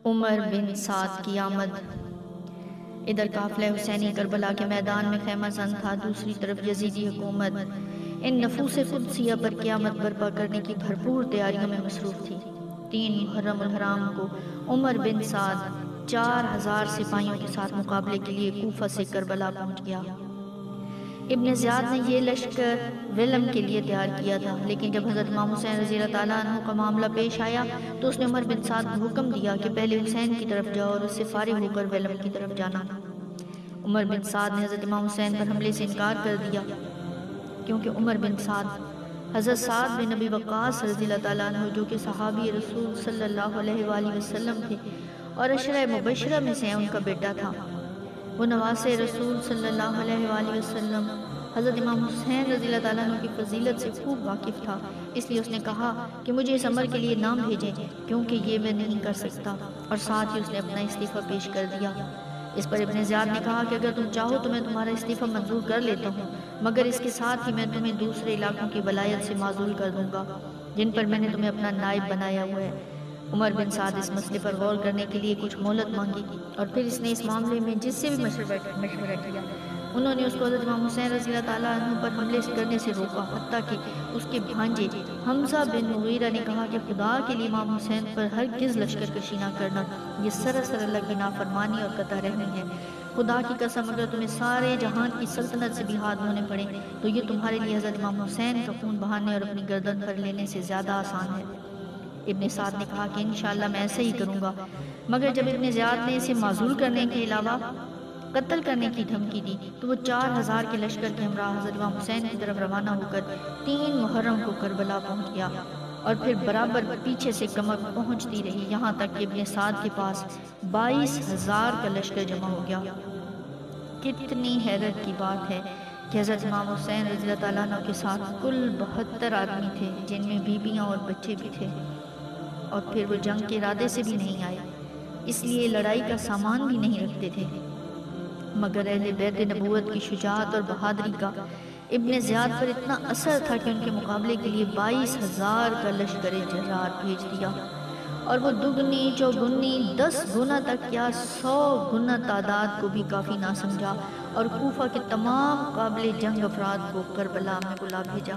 عمر بن سعد کی آمد۔ ادھر قافلہ حسینی کربلا کے میدان میں خیمہ زن تھا، دوسری طرف یزیدی حکومت ان نفوس قدسیہ پر قیامت برپا کرنے کی بھرپور تیاریوں میں مصروف تھی۔ 3 محرم الحرام کو عمر بن سعد 4000 سپاہیوں کے ساتھ مقابلے کے لیے کوفہ سے کربلا پہنچ گیا۔ ابن زیاد نے یہ لشکر ولم کے لیے تیار کیا تھا، لیکن جب حضرت امام حسین رضی اللہ تعالیٰ عنہ کا معاملہ پیش آیا تو اس نے عمر بن سعد کو حکم دیا کہ پہلے حسین کی طرف جاؤ اور اس سے فارغ ہو کر ولم کی طرف جانا۔ عمر بن سعد نے حضرت امام حسین پر حملے سے انکار کر دیا، کیونکہ عمر بن سعد حضرت سعد بن نبی وقاص رضی اللہ تعالیٰ عنہ جو کہ صحابی رسول صلی اللہ علیہ وآلہ وسلم تھے اور عشرہ مبشرہ میں سے ان کا بیٹا تھا، وہ نواز رسول صلی اللہ علیہ وآلہ وسلم حضرت امام حسین رضی اللہ تعالیٰ عنہ کی فضیلت سے خوب واقف تھا۔ اس لیے اس نے کہا کہ مجھے اس عمل کے لیے نام بھیجیں، کیونکہ یہ میں نہیں کر سکتا، اور ساتھ ہی اس نے اپنا استعفیٰ پیش کر دیا۔ اس پر ابن زیاد نے کہا کہ اگر تم چاہو تو میں تمہارا استعفیٰ منظور کر لیتا ہوں، مگر اس کے ساتھ ہی میں تمہیں دوسرے علاقوں کی ولایت سے معزول کر دوں گا جن پر میں نے تمہیں اپنا نائب بنایا ہوا ہے۔ عمر بن سعد اس مسئلے پر غور کرنے کے لیے کچھ مہلت مانگی، اور پھر اس نے اس معاملے میں جس سے بھی مشورہ کیا انہوں نے اس کو حضرت امام حسین رضی اللہ تعالیٰ عنہ پر حملے کرنے سے روکا، حتیٰ کہ اس کے بھانجے حمزہ بن مغیرہ نے کہا کہ خدا کے لیے امام حسین پر ہرگز لشکر کشی نہ کرنا، یہ سراسر اللہ کی نافرمانی اور قطع رحمی ہے۔ خدا کی قسم اگر تمہیں سارے جہان کی سلطنت سے بھی ہاتھ دھونے پڑیں تو یہ تمہارے لیے حضرت امام حسین کا خون بہانے اور اپنی گردن پر لینے سے زیادہ آسان ہے۔ ابن سعد نے کہا کہ انشاءاللہ میں ایسا ہی کروں گا، مگر جب ابن زیاد نے اسے معزول کرنے کے علاوہ قتل کرنے کی دھمکی دی تو وہ 4000 کے لشکر کے ہمراہ حضرت امام حسین کی طرف روانہ ہو کر 3 محرم کو کربلا پہنچ گیا، اور پھر برابر پیچھے سے کمک پہنچتی رہی، یہاں تک کہ ابن سعد کے پاس 22000 کا لشکر جمع ہو گیا۔ کتنی حیرت کی بات ہے کہ حضرت امام حسین رضی اللہ تعالیٰ عنہ کے ساتھ کل 72 آدمی تھے، جن میں بیویاں اور بچے بھی تھے، اور پھر وہ جنگ کے ارادے سے بھی نہیں آئے، اس لیے لڑائی کا سامان بھی نہیں رکھتے تھے، مگر اہل بیت نبوت کی شجاعت اور بہادری کا ابن زیاد پر اتنا اثر تھا کہ ان کے مقابلے کے لیے 22000 کا لشکر جرار بھیج دیا، اور وہ دگنی چوگنی 10 گنا تک یا 100 گنا تعداد کو بھی کافی نہ سمجھا، اور کوفہ کے تمام قابل جنگ افراد کو کربلا میں بلا بھیجا۔